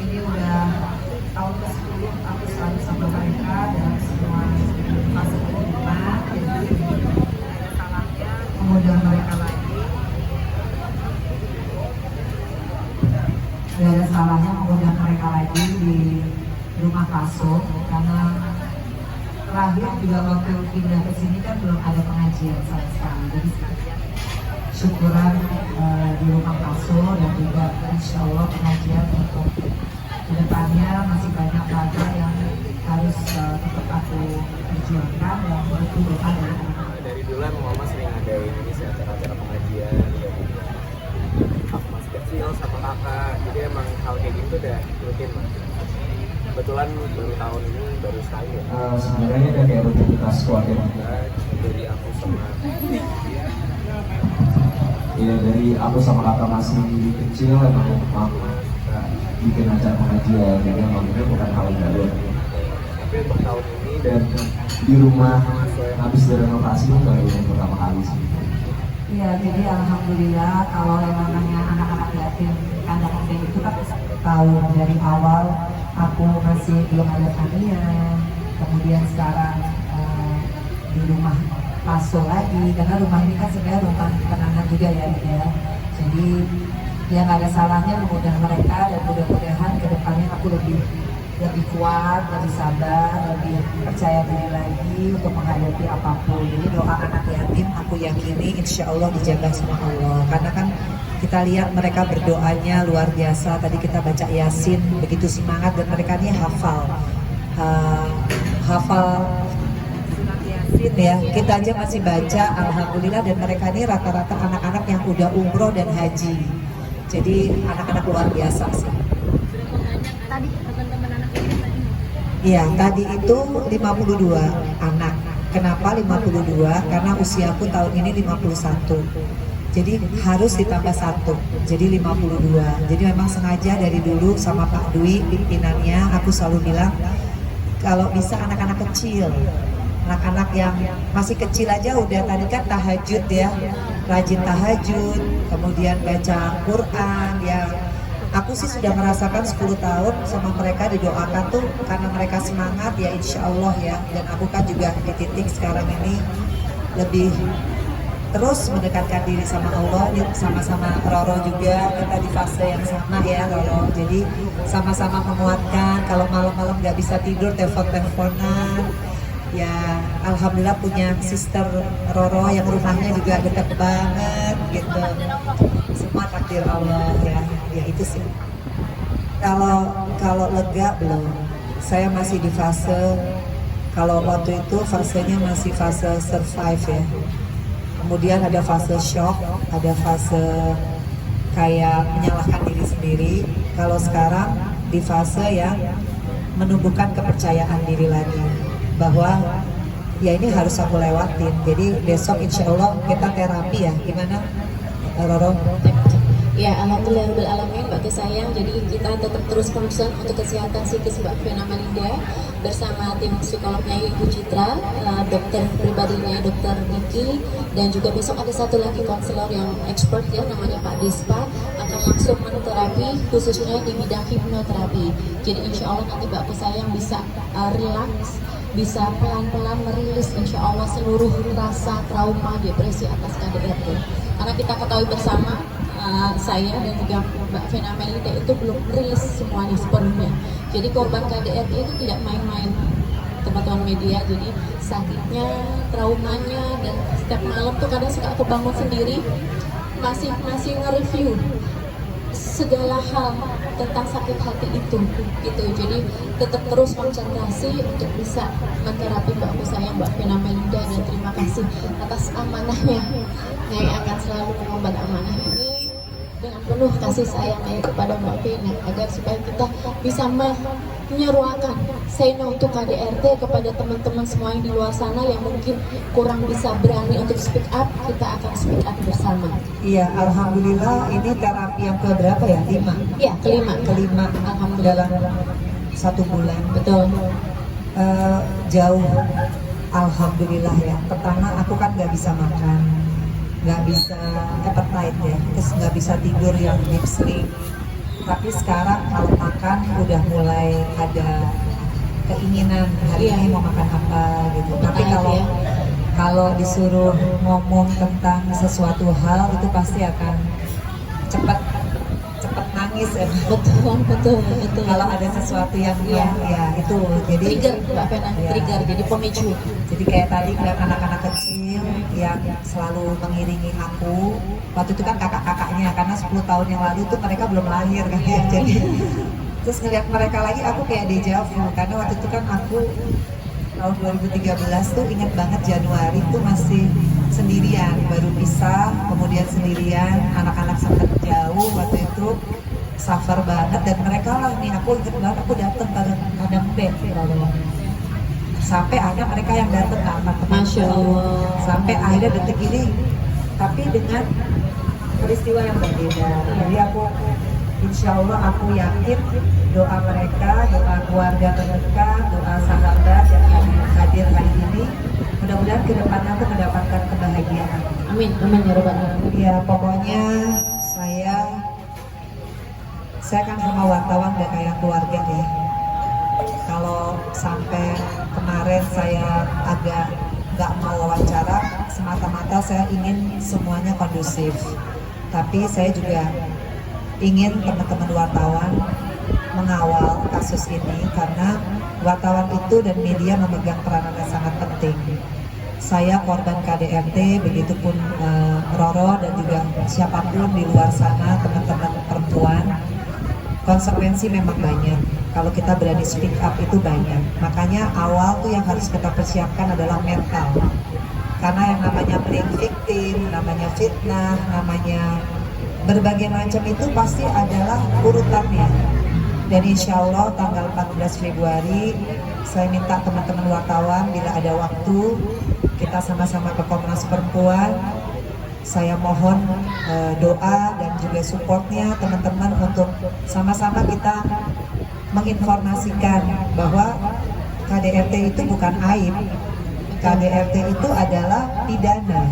Ini udah tahun ke-10 aku selalu sama mereka dan semua fase kelima. Jadi ada salahnya mengundang mereka lagi. Tidak ada salahnya mengundang mereka lagi di rumah Paso karena terakhir juga waktu pindah ke sini kan belum ada pengajian sama sekali. Jadi syukuran di rumah Paso dan juga insya Allah pengajian untuk kedepannya masih banyak warga yang harus tetap aku perjuangkan dan butuh doa dari anak-anak. Dari dulu emang mama sering ngadain ini sih acara-acara pengajian ya, aku masih kecil sama kakak, jadi emang hal kayak gitu udah rutin mas. Kebetulan baru tahun ini baru sekali ya. Sebenarnya ada kayak rutinitas keluarga dari aku sama ya, dari aku sama kakak masih kecil emang mama bikin acara pengajian, jadi emang itu bukan hal yang baru. tapi untuk tahun ini Dan di rumah habis direnovasi itu baru yang pertama kali sih. Iya, jadi alhamdulillah kalau yang namanya anak-anak yatim kandang yatim itu kan tahu dari awal aku masih belum ada kalian, kemudian sekarang di rumah Paso lagi, karena rumah ini kan sebenarnya rumah kenangan juga ya. Jadi ya nggak ada salahnya mengundang mereka dan mudah-mudahan kedepannya aku lebih kuat, lebih sabar, lebih percaya diri lagi untuk menghadapi apapun. Jadi doa anak yatim aku yakini insya Allah dijaga sama Allah. Karena kan kita lihat mereka berdoanya luar biasa. Tadi kita baca Yasin begitu semangat dan mereka ini hafal surat Yasin ya. Kita aja masih baca alhamdulillah dan mereka ini rata-rata anak-anak yang udah umroh dan haji. Jadi anak-anak luar biasa sih. Tadi teman-teman anak ini tadi. Iya, tadi itu 52 anak. Kenapa 52? Karena usiaku tahun ini 51. Jadi harus ditambah 1. Jadi 52. Jadi memang sengaja dari dulu sama Pak Dwi pimpinannya aku selalu bilang kalau bisa anak-anak kecil. Anak-anak yang masih kecil aja udah tadi kan tahajud ya, rajin tahajud, kemudian baca Quran ya. Aku sih sudah merasakan 10 tahun sama mereka didoakan tuh karena mereka semangat ya insya Allah ya. Dan aku kan juga di titik sekarang ini lebih terus mendekatkan diri sama Allah. Sama-sama Roro juga kita di fase yang sama ya Roro. Jadi sama-sama menguatkan kalau malam-malam nggak bisa tidur telepon-teleponan. Ya alhamdulillah punya sister Roro yang rumahnya juga dekat banget gitu. Semua takdir Allah ya itu sih. Kalau lega belum. Saya masih di fase, kalau waktu itu fasenya masih fase survive ya. Kemudian ada fase shock, ada fase kayak menyalahkan diri sendiri. Kalau sekarang di fase yang menumbuhkan kepercayaan diri lagi bahwa ya ini harus aku lewatin. Jadi besok insya Allah kita terapi ya. Gimana Roro? Ya, alhamdulillahirobbilalamin Mbak sayang. Jadi kita tetap terus concern untuk kesehatan psikis Mbak Vena Melinda bersama tim psikolognya Ibu Citra, dokter pribadinya Dokter Niki, dan juga besok ada satu lagi konselor yang expert ya namanya Pak Dispa akan langsung menoterapi khususnya di bidang hipnoterapi. Jadi insya Allah nanti Mbak sayang bisa relax, bisa pelan-pelan merilis insya Allah seluruh rasa trauma, depresi atas KDRT. Karena kita ketahui bersama saya dan juga Mbak Vena Melinda itu belum rilis semuanya sepenuhnya. Jadi korban KDRT itu tidak main-main teman-teman media. Jadi sakitnya, traumanya, dan setiap malam tuh kadang suka aku bangun sendiri masih nge-review segala hal tentang sakit hati itu gitu. Jadi tetap terus konsentrasi untuk bisa menterapi Mbak sayang Mbak Vena Melinda, dan terima kasih atas amanahnya yang akan selalu mengemban amanah ini dengan penuh kasih sayang Nyai kepada Mbak Vena agar supaya kita bisa menyeruakan say no to KDRT kepada teman-teman semua yang di luar sana yang mungkin kurang bisa berani untuk speak up. Kita akan speak up bersama. Iya, alhamdulillah ini terapi yang keberapa ya? 5. Ya, kelima. Dalam Alhamdulillah. 1 bulan. Betul. Jauh, alhamdulillah ya. Pertama aku kan nggak bisa makan, nggak bisa appetite ya, terus nggak bisa tidur yang deep sleep. Tapi sekarang kalau makan udah mulai ada keinginan hari Iya. ini mau makan apa gitu. Tapi Appetite, kalau ya. kalau disuruh ngomong tentang sesuatu hal itu pasti akan cepat nangis ya. Betul. Kalau ada sesuatu yang Iya. ya itu jadi Trigger, Mbak Vena, Iya. trigger, jadi pemicu. Jadi kayak tadi ngeliat anak-anak kecil yang selalu mengiringi aku. Waktu itu kan kakak-kakaknya, karena 10 tahun yang lalu tuh mereka belum lahir kan ya. Jadi terus ngeliat mereka lagi aku kayak deja vu. Karena waktu itu kan aku tahun 2013 tuh ingat banget Januari tuh masih sendirian, baru pisah, kemudian sendirian, anak-anak sempat jauh waktu itu, suffer banget dan mereka lah nih, aku ingat banget aku datang pada bed sampai akhirnya mereka yang datang ke apartemen. Masya Allah. Sampai akhirnya detik ini, tapi dengan peristiwa yang berbeda. Jadi aku insya Allah aku yakin doa mereka, doa keluarga terdekat, doa sahabat yang hadir hari ini, mudah-mudahan kedepannya aku mendapatkan kebahagiaan. Amin ya Rabbal Alamin. Ya pokoknya saya kan sama wartawan udah kayak keluarga ya. Kalau sampai kemarin saya agak nggak mau wawancara, semata-mata saya ingin semuanya kondusif. Tapi saya juga ingin teman-teman wartawan mengawal kasus ini karena wartawan itu dan media memegang peranan yang sangat penting. Saya korban KDRT, begitupun Roro dan juga siapapun di luar sana, teman-teman perempuan. Konsekuensi memang banyak. Kalau kita berani speak up itu banyak. Makanya awal tuh yang harus kita persiapkan adalah mental. Karena yang namanya playing victim, namanya fitnah, namanya berbagai macam itu pasti adalah urutannya. Dan insya Allah tanggal 14 Februari saya minta teman-teman wartawan bila ada waktu kita sama-sama ke Komnas Perempuan. Saya mohon doa dan juga supportnya teman-teman untuk sama-sama kita menginformasikan bahwa KDRT itu bukan aib. KDRT itu adalah pidana.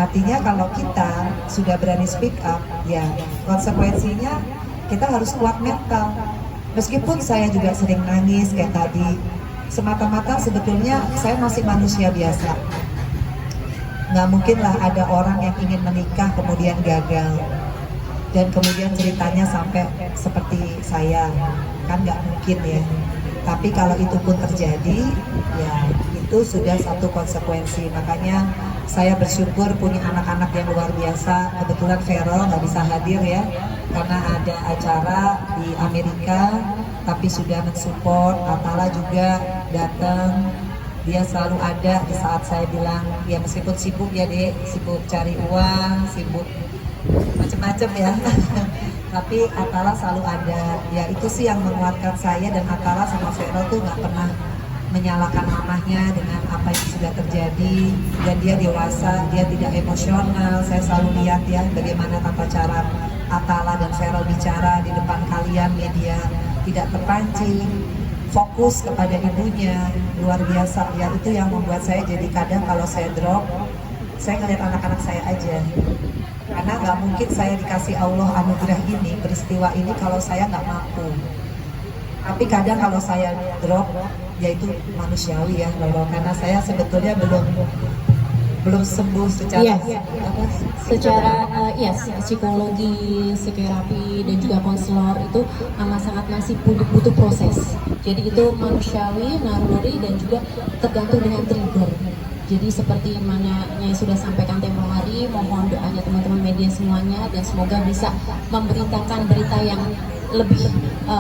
Artinya kalau kita sudah berani speak up, ya konsekuensinya kita harus kuat mental. Meskipun saya juga sering nangis kayak tadi, semata-mata sebetulnya saya masih manusia biasa. Nggak mungkin lah ada orang yang ingin menikah kemudian gagal dan kemudian ceritanya sampai seperti saya, kan nggak mungkin ya. Tapi kalau itu pun terjadi, ya itu sudah satu konsekuensi. Makanya saya bersyukur punya anak-anak yang luar biasa. Kebetulan Feral nggak bisa hadir ya, karena ada acara di Amerika, tapi sudah mensupport. Atala juga datang. Dia selalu ada di saat saya bilang, ya meskipun sibuk ya dek, sibuk cari uang, sibuk macam-macam ya. Tapi Atala selalu ada. Ya itu sih yang menguatkan saya, dan Atala sama Feral tuh nggak pernah menyalahkan mamahnya dengan apa yang sudah terjadi. Dan dia dewasa, dia tidak emosional. Saya selalu lihat ya bagaimana tata cara Atala dan Feral bicara di depan kalian media, tidak terpancing, fokus kepada ibunya, luar biasa ya. Itu yang membuat saya jadi kadang kalau saya drop, saya ngeliat anak-anak saya aja, karena nggak mungkin saya dikasih Allah anugerah ini, peristiwa ini kalau saya nggak mampu. Tapi kadang kalau saya drop, ya itu manusiawi ya, karena saya sebetulnya belum sembuh secara secara psikologi, psikoterapi dan juga konselor itu amat sangat masih butuh proses. Jadi itu manusiawi, naluri dan juga tergantung dengan trigger. Jadi seperti mana yang sudah sampaikan tempo hari, mohon doanya teman-teman media semuanya dan semoga bisa memberitakan berita yang lebih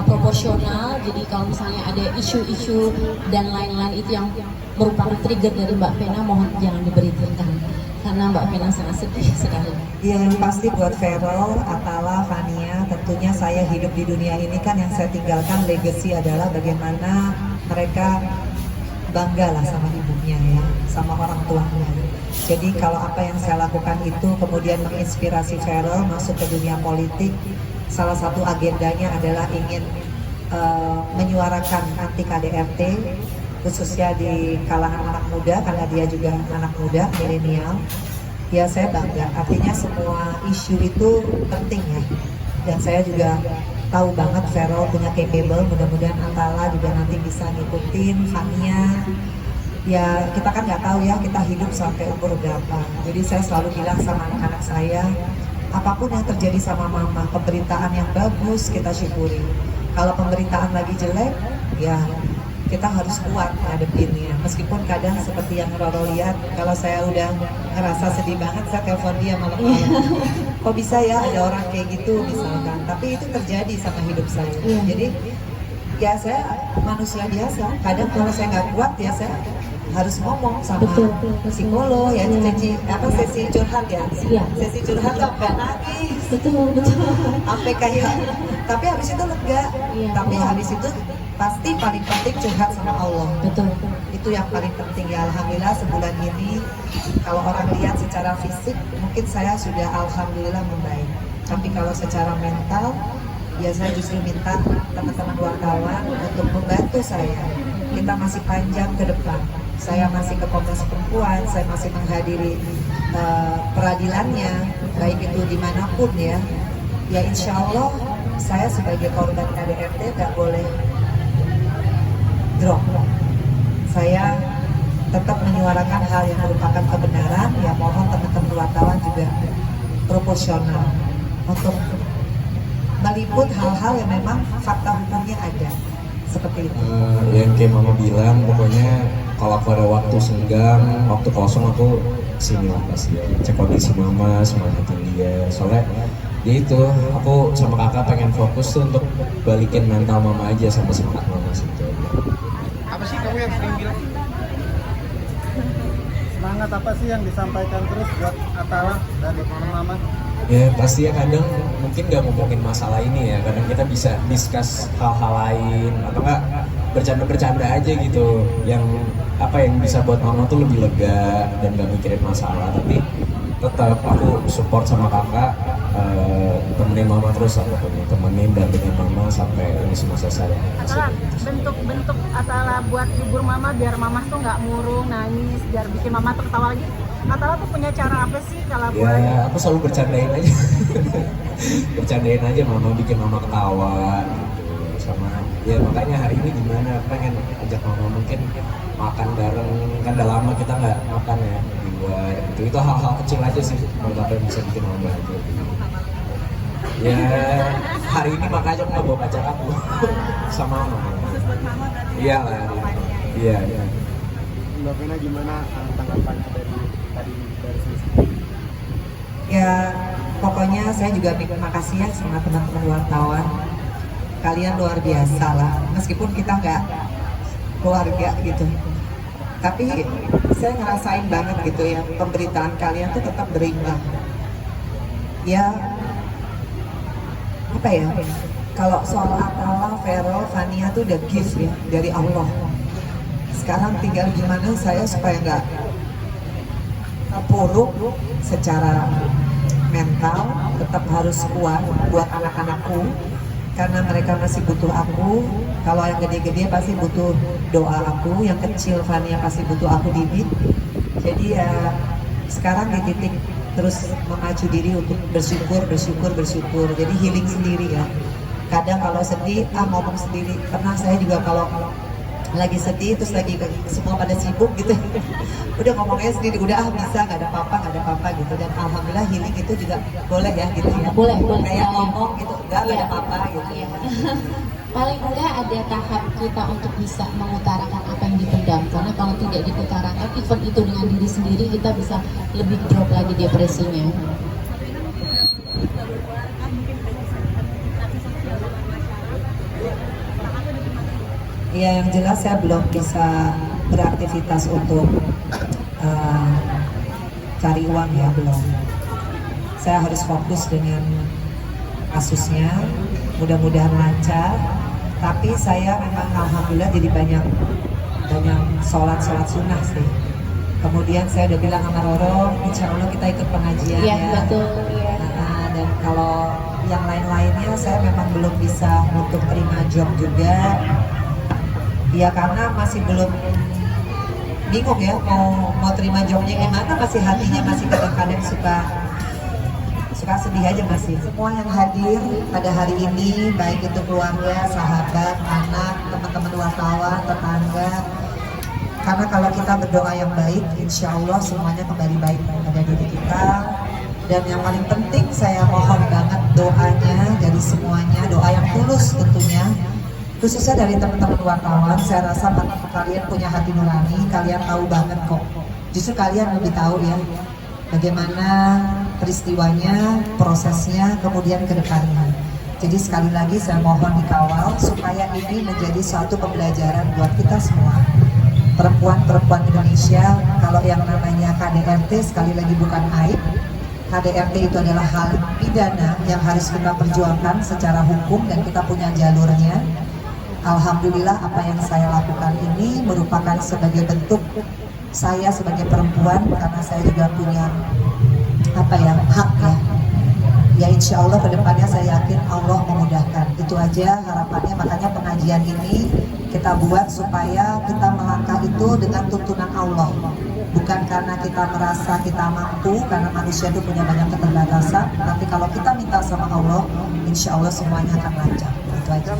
proporsional. Jadi kalau misalnya ada isu-isu dan lain-lain itu yang merupakan trigger dari Mbak Vena, mohon jangan diberitakan. karena Mbak Vena sangat sedih sekali. Ya, yang pasti buat Vero, Atala, Fania, tentunya saya hidup di dunia ini kan yang saya tinggalkan legacy adalah bagaimana mereka bangga lah sama ibunya ya, sama orang tuanya. Jadi kalau apa yang saya lakukan itu kemudian menginspirasi Vero masuk ke dunia politik, salah satu agendanya adalah ingin menyuarakan anti KDRT, khususnya di kalangan anak muda karena dia juga anak muda, milenial. Ya saya bangga, artinya semua isu itu penting ya. Dan saya juga tahu banget Vero punya capable, mudah-mudahan Atala juga nanti bisa ngikutin, Fania. Ya kita kan nggak tahu ya kita hidup sampai umur berapa. Jadi saya selalu bilang sama anak-anak saya, apapun yang terjadi sama mama, pemberitaan yang bagus kita syukuri. Kalau pemberitaan lagi jelek, ya kita harus kuat ngadepinnya. Meskipun kadang seperti yang Roro lihat, kalau saya udah ngerasa sedih banget, saya telepon dia malam-malam. Kok bisa ya ada orang kayak gitu misalkan. Tapi itu terjadi sama hidup saya. Jadi ya saya manusia biasa. Kadang kalau saya nggak kuat ya saya harus ngomong sama psikolog ya, sesi curhat ya. Sesi curhat sampai nangis. Betul. Sampai kayak, tapi habis itu lega. Tapi habis itu pasti paling penting curhat sama Allah. Betul. Itu yang paling penting ya. Alhamdulillah sebulan ini kalau orang lihat secara fisik mungkin saya sudah alhamdulillah membaik. Tapi kalau secara mental ya saya justru minta teman-teman wartawan untuk membantu saya. Kita masih panjang ke depan. Saya masih ke Komnas Perempuan, saya masih menghadiri peradilannya, baik itu dimanapun ya. Ya insya Allah saya sebagai korban KDRT gak boleh drop. Saya tetap menyuarakan hal yang merupakan kebenaran. Ya mohon teman-teman wartawan juga proporsional untuk meliput hal-hal yang memang fakta hukumnya ada seperti itu. Yang kayak mama bilang, pokoknya kalau aku ada waktu senggang, waktu kosong aku sini lah pasti cek kondisi mama, semangatin dia. Soalnya ya itu, aku sama kakak pengen fokus tuh untuk balikin mental mama aja sama semangat mama situ. Apa sih kamu yang sering bilang? Semangat apa sih yang disampaikan terus buat Atala dari mama? Ya pasti ya kadang mungkin gak ngomongin masalah ini ya, kadang kita bisa discuss hal-hal lain atau enggak bercanda-bercanda aja gitu yang apa yang bisa buat mama tuh lebih lega dan gak mikirin masalah. Tapi tetap aku support sama kakak, temenin mama terus, aku temenin dan dengan mama sampai ini semua selesai. Atala, bentuk Atala buat hibur mama biar mama tuh nggak murung nangis, biar bikin mama tertawa lagi. Atala tuh punya cara apa sih kalau buat? Ya aku selalu bercandain aja, bercandain aja mama, bikin mama ketawa gitu. Sama ya makanya hari ini gimana pengen ajak mama mungkin makan bareng, kan udah lama kita nggak makan ya di luar gitu. Itu hal-hal kecil aja sih menurut aku yang bisa bikin mama bahagia. Ya hari ini makanya aku nggak bawa pacar aku sama mama. Iya lah, iya. Mbak Vena gimana tanggapannya dari sisi? Ya pokoknya saya juga terima kasih ya sama teman-teman wartawan. Kalian luar biasa lah, meskipun kita nggak keluarga gitu. Tapi saya ngerasain banget gitu ya, pemberitaan kalian tuh tetap berimbang. Ya apa ya, kalau soal Atala, Vero, Fania tuh udah gift ya dari Allah. Sekarang tinggal gimana saya supaya nggak buruk secara mental, tetap harus kuat buat anak-anakku karena mereka masih butuh aku. Kalau yang gede-gede pasti butuh doa aku, yang kecil Fania pasti butuh aku didik. Jadi ya sekarang di titik terus memacu diri untuk bersyukur. Jadi healing sendiri ya. Kadang kalau sedih ngomong sendiri. Pernah saya juga kalau lagi sedih terus lagi semua pada sibuk gitu, udah ngomongnya sendiri, udah bisa, nggak ada apa-apa gitu. Dan alhamdulillah healing itu juga boleh ya gitu ya, Boleh. kayak ngomong gitu, nggak ada apa-apa gitu. Iya. Paling enggak ada tahap kita untuk bisa mengutarakan apa yang dipendam, karena kalau tidak diutarakan, even itu dengan diri sendiri, kita bisa lebih drop lagi depresinya. Ya yang jelas saya belum bisa beraktivitas untuk cari uang ya, belum. Saya harus fokus dengan kasusnya, mudah-mudahan lancar. Tapi saya memang alhamdulillah jadi banyak sholat sunnah sih. Kemudian saya udah bilang sama Roro, insya Allah kita ikut pengajian Iya, ya. betul. Iya. Dan kalau yang lain-lainnya saya memang belum bisa untuk terima job juga. Ya karena masih belum bingung ya mau terima jobnya gimana, masih hatinya masih kadang-kadang suka sedih aja masih. Semua yang hadir pada hari ini, baik itu keluarga, sahabat, anak, teman-teman wartawan, tetangga. Karena kalau kita berdoa yang baik, insya Allah semuanya kembali baik pada diri kita. Dan yang paling penting saya mohon banget doanya dari semuanya, doa yang tulus tentunya. Khususnya dari teman-teman wartawan, saya rasa kalian punya hati nurani, kalian tahu banget kok. Justru kalian lebih tahu ya, bagaimana peristiwanya, prosesnya, kemudian ke depannya. Jadi sekali lagi saya mohon dikawal supaya ini menjadi suatu pembelajaran buat kita semua. Perempuan-perempuan Indonesia, kalau yang namanya KDRT sekali lagi bukan aib. KDRT itu adalah hal pidana yang harus kita perjuangkan secara hukum dan kita punya jalurnya. Alhamdulillah apa yang saya lakukan ini merupakan sebagai bentuk saya sebagai perempuan, karena saya juga punya hak ya. Ya insya Allah kedepannya saya yakin Allah memudahkan. Itu aja harapannya, makanya pengajian ini kita buat supaya kita melangkah itu dengan tuntunan Allah. Bukan karena kita merasa kita mampu, karena manusia itu punya banyak keterbatasan. Tapi kalau kita minta sama Allah, insya Allah semuanya akan lancar. Itu aja.